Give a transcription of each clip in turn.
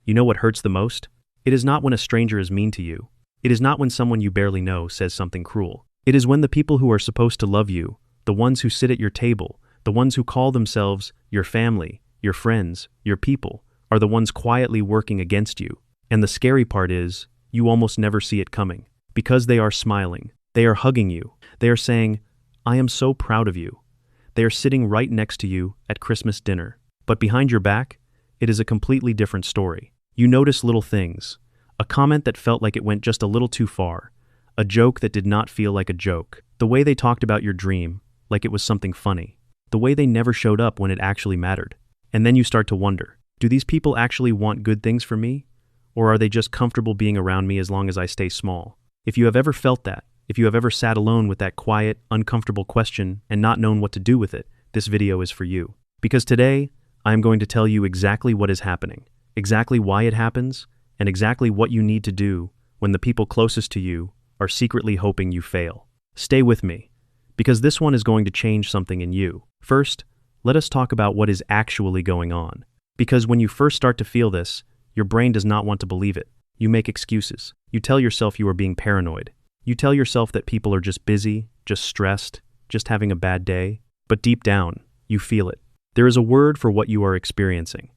You know what hurts the most? It is not when a stranger is mean to you. It is not when someone you barely know says something cruel. It is when the people who are supposed to love you, the ones who sit at your table, the ones who call themselves your family, your friends, your people, are the ones quietly working against you. And the scary part is, you almost never see it coming. Because they are smiling, they are hugging you, they are saying, "I am so proud of you." They are sitting right next to you at Christmas dinner. But behind your back, it is a completely different story. You notice little things. A comment that felt like it went just a little too far. A joke that did not feel like a joke. The way they talked about your dream, like it was something funny. The way they never showed up when it actually mattered. And then you start to wonder, do these people actually want good things for me? Or are they just comfortable being around me as long as I stay small? If you have ever felt that, if you have ever sat alone with that quiet, uncomfortable question and not known what to do with it, this video is for you. Because today, I am going to tell you exactly what is happening, exactly why it happens, and exactly what you need to do when the people closest to you are secretly hoping you fail. Stay with me, because this one is going to change something in you. First, let us talk about what is actually going on. Because when you first start to feel this, your brain does not want to believe it. You make excuses. You tell yourself you are being paranoid. You tell yourself that people are just busy, just stressed, just having a bad day. But deep down, you feel it. There is a word for what you are experiencing.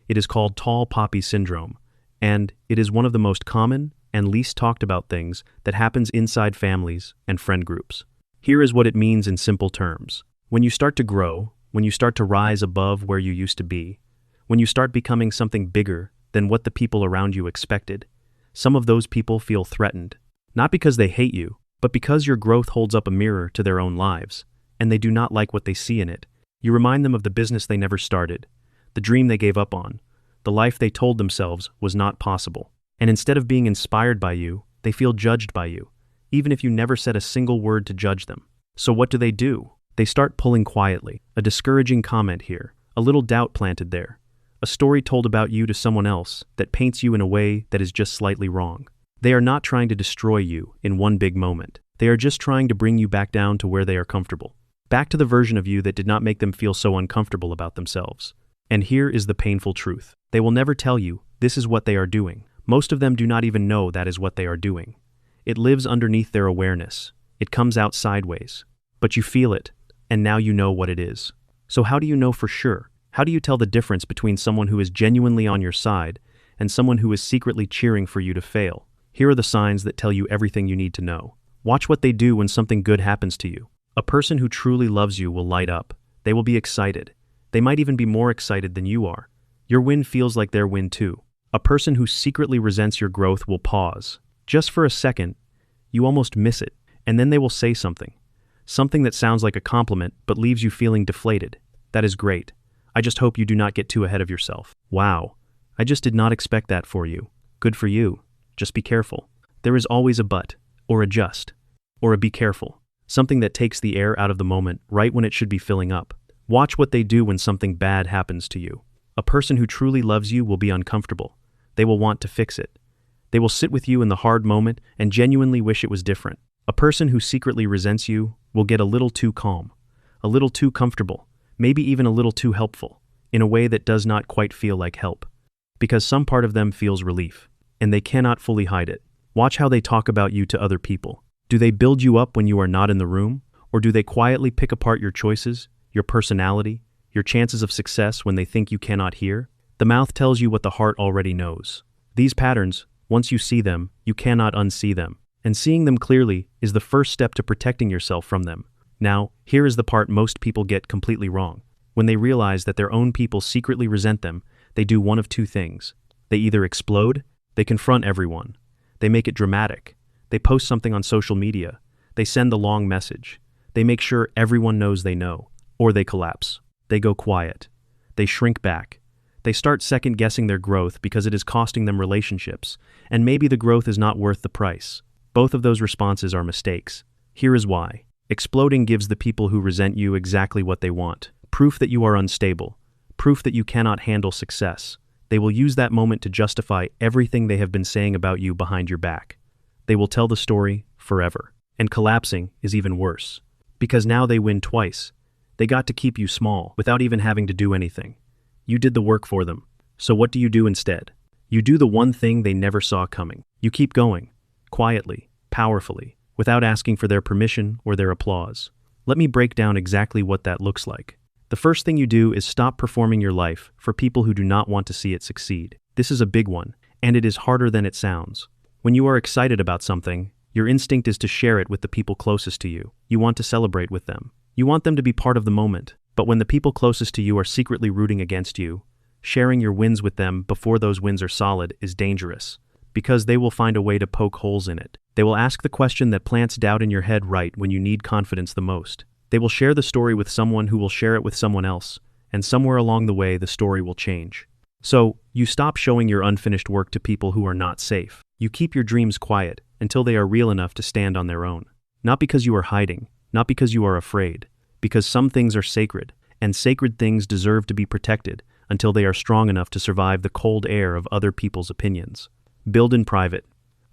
It is called tall poppy syndrome, and it is one of the most common and least talked about things that happens inside families and friend groups. Here is what it means in simple terms. When you start to grow, when you start to rise above where you used to be, when you start becoming something bigger than what the people around you expected, some of those people feel threatened. Not because they hate you, but because your growth holds up a mirror to their own lives, and they do not like what they see in it. You remind them of the business they never started, the dream they gave up on, the life they told themselves was not possible. And instead of being inspired by you, they feel judged by you, even if you never said a single word to judge them. So what do? They start pulling quietly, a discouraging comment here, a little doubt planted there, a story told about you to someone else that paints you in a way that is just slightly wrong. They are not trying to destroy you in one big moment. They are just trying to bring you back down to where they are comfortable. Back to the version of you that did not make them feel so uncomfortable about themselves. And here is the painful truth. They will never tell you this is what they are doing. Most of them do not even know that is what they are doing. It lives underneath their awareness. It comes out sideways. But you feel it, and now you know what it is. So how do you know for sure? How do you tell the difference between someone who is genuinely on your side and someone who is secretly cheering for you to fail? Here are the signs that tell you everything you need to know. Watch what they do when something good happens to you. A person who truly loves you will light up. They will be excited. They might even be more excited than you are. Your win feels like their win too. A person who secretly resents your growth will pause. Just for a second, you almost miss it, and then they will say something. Something that sounds like a compliment but leaves you feeling deflated. That is great. I just hope you do not get too ahead of yourself. Wow, I just did not expect that for you. Good for you. Just be careful. There is always a but, or a just, or a be careful. Something that takes the air out of the moment right when it should be filling up. Watch what they do when something bad happens to you. A person who truly loves you will be uncomfortable. They will want to fix it. They will sit with you in the hard moment and genuinely wish it was different. A person who secretly resents you will get a little too calm, a little too comfortable, maybe even a little too helpful, in a way that does not quite feel like help. Because some part of them feels relief, and they cannot fully hide it. Watch how they talk about you to other people. Do they build you up when you are not in the room? Or do they quietly pick apart your choices, your personality, your chances of success when they think you cannot hear? The mouth tells you what the heart already knows. These patterns, once you see them, you cannot unsee them. And seeing them clearly is the first step to protecting yourself from them. Now, here is the part most people get completely wrong. When they realize that their own people secretly resent them, they do one of two things. They either explode, they confront everyone, they make it dramatic, they post something on social media, they send the long message, they make sure everyone knows they know, or they collapse. They go quiet. They shrink back. They start second-guessing their growth because it is costing them relationships, and maybe the growth is not worth the price. Both of those responses are mistakes. Here is why. Exploding gives the people who resent you exactly what they want. Proof that you are unstable. Proof that you cannot handle success. They will use that moment to justify everything they have been saying about you behind your back. They will tell the story forever. And collapsing is even worse. Because now they win twice. They got to keep you small without even having to do anything. You did the work for them. So what do you do instead? You do the one thing they never saw coming. You keep going, quietly, powerfully, without asking for their permission or their applause. Let me break down exactly what that looks like. The first thing you do is stop performing your life for people who do not want to see it succeed. This is a big one, and it is harder than it sounds. When you are excited about something, your instinct is to share it with the people closest to you. You want to celebrate with them. You want them to be part of the moment. But when the people closest to you are secretly rooting against you, sharing your wins with them before those wins are solid is dangerous, because they will find a way to poke holes in it. They will ask the question that plants doubt in your head right when you need confidence the most. They will share the story with someone who will share it with someone else, and somewhere along the way the story will change. So, you stop showing your unfinished work to people who are not safe. You keep your dreams quiet until they are real enough to stand on their own. Not because you are hiding, not because you are afraid, because some things are sacred, and sacred things deserve to be protected until they are strong enough to survive the cold air of other people's opinions. Build in private,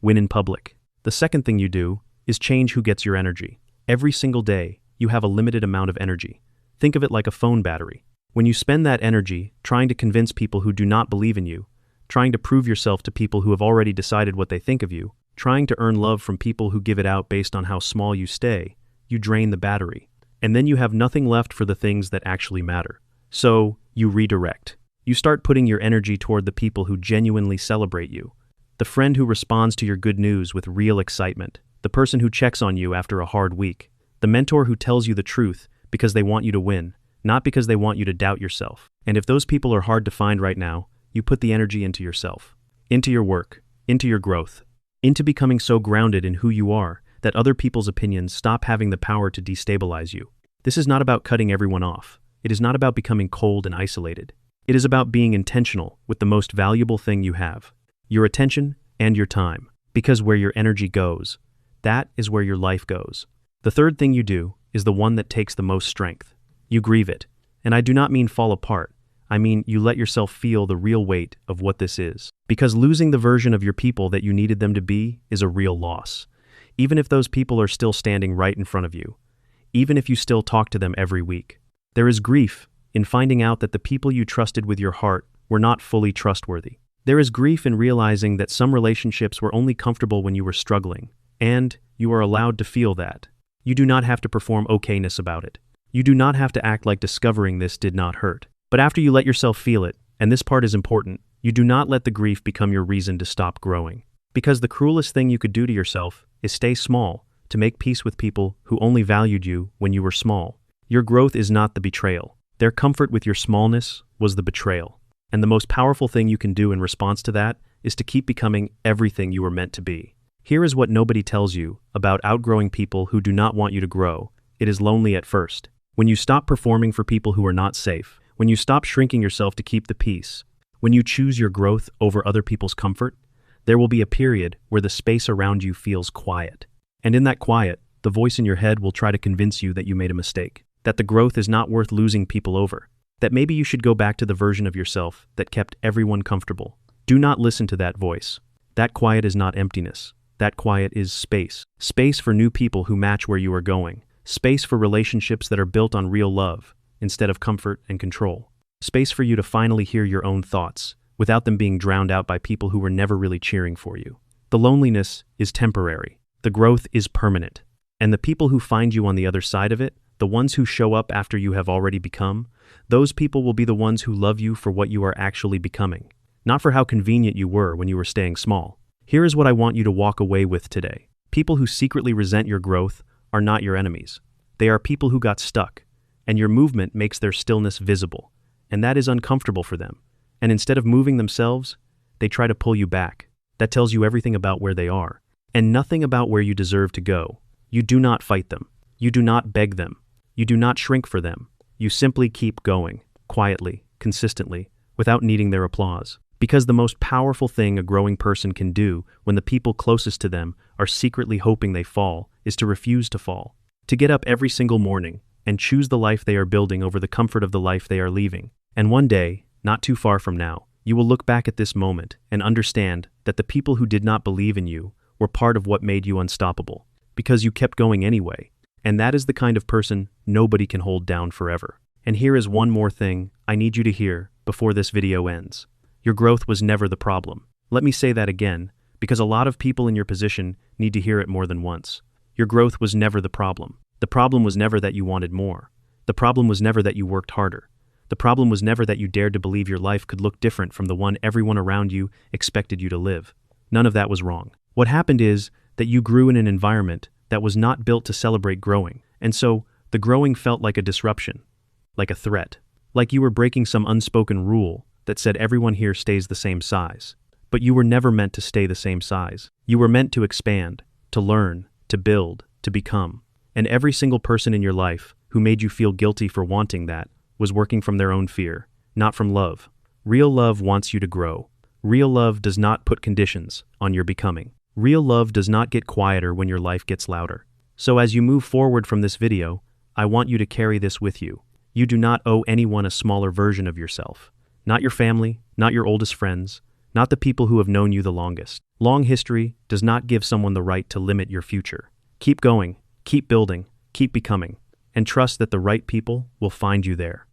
win in public. The second thing you do is change who gets your energy. Every single day, you have a limited amount of energy. Think of it like a phone battery. When you spend that energy trying to convince people who do not believe in you, trying to prove yourself to people who have already decided what they think of you, trying to earn love from people who give it out based on how small you stay, you drain the battery. And then you have nothing left for the things that actually matter. So, you redirect. You start putting your energy toward the people who genuinely celebrate you. The friend who responds to your good news with real excitement. The person who checks on you after a hard week. The mentor who tells you the truth because they want you to win, not because they want you to doubt yourself. And if those people are hard to find right now, you put the energy into yourself, into your work, into your growth, into becoming so grounded in who you are that other people's opinions stop having the power to destabilize you. This is not about cutting everyone off. It is not about becoming cold and isolated. It is about being intentional with the most valuable thing you have, your attention and your time. Because where your energy goes, that is where your life goes. The third thing you do is the one that takes the most strength. You grieve it. And I do not mean fall apart. I mean you let yourself feel the real weight of what this is. Because losing the version of your people that you needed them to be is a real loss. Even if those people are still standing right in front of you. Even if you still talk to them every week. There is grief in finding out that the people you trusted with your heart were not fully trustworthy. There is grief in realizing that some relationships were only comfortable when you were struggling. And you are allowed to feel that. You do not have to perform okayness about it. You do not have to act like discovering this did not hurt. But after you let yourself feel it, and this part is important, you do not let the grief become your reason to stop growing. Because the cruelest thing you could do to yourself is stay small, to make peace with people who only valued you when you were small. Your growth is not the betrayal. Their comfort with your smallness was the betrayal. And the most powerful thing you can do in response to that is to keep becoming everything you were meant to be. Here is what nobody tells you about outgrowing people who do not want you to grow. It is lonely at first. When you stop performing for people who are not safe, when you stop shrinking yourself to keep the peace, when you choose your growth over other people's comfort, there will be a period where the space around you feels quiet. And in that quiet, the voice in your head will try to convince you that you made a mistake, that the growth is not worth losing people over, that maybe you should go back to the version of yourself that kept everyone comfortable. Do not listen to that voice. That quiet is not emptiness. That quiet is space. Space for new people who match where you are going. Space for relationships that are built on real love, instead of comfort and control. Space for you to finally hear your own thoughts, without them being drowned out by people who were never really cheering for you. The loneliness is temporary. The growth is permanent. And the people who find you on the other side of it, the ones who show up after you have already become, those people will be the ones who love you for what you are actually becoming, not for how convenient you were when you were staying small. Here is what I want you to walk away with today. People who secretly resent your growth are not your enemies. They are people who got stuck, and your movement makes their stillness visible, and that is uncomfortable for them. And instead of moving themselves, they try to pull you back. That tells you everything about where they are, and nothing about where you deserve to go. You do not fight them. You do not beg them. You do not shrink for them. You simply keep going, quietly, consistently, without needing their applause. Because the most powerful thing a growing person can do when the people closest to them are secretly hoping they fall is to refuse to fall. To get up every single morning and choose the life they are building over the comfort of the life they are leaving. And one day, not too far from now, you will look back at this moment and understand that the people who did not believe in you were part of what made you unstoppable. Because you kept going anyway. And that is the kind of person nobody can hold down forever. And here is one more thing I need you to hear before this video ends. Your growth was never the problem. Let me say that again, because a lot of people in your position need to hear it more than once. Your growth was never the problem. The problem was never that you wanted more. The problem was never that you worked harder. The problem was never that you dared to believe your life could look different from the one everyone around you expected you to live. None of that was wrong. What happened is that you grew in an environment that was not built to celebrate growing, and so the growing felt like a disruption, like a threat, like you were breaking some unspoken rule that said everyone here stays the same size. But you were never meant to stay the same size. You were meant to expand, to learn, to build, to become. And every single person in your life who made you feel guilty for wanting that was working from their own fear, not from love. Real love wants you to grow. Real love does not put conditions on your becoming. Real love does not get quieter when your life gets louder. So as you move forward from this video, I want you to carry this with you. You do not owe anyone a smaller version of yourself. Not your family, not your oldest friends, not the people who have known you the longest. Long history does not give someone the right to limit your future. Keep going, keep building, keep becoming, and trust that the right people will find you there.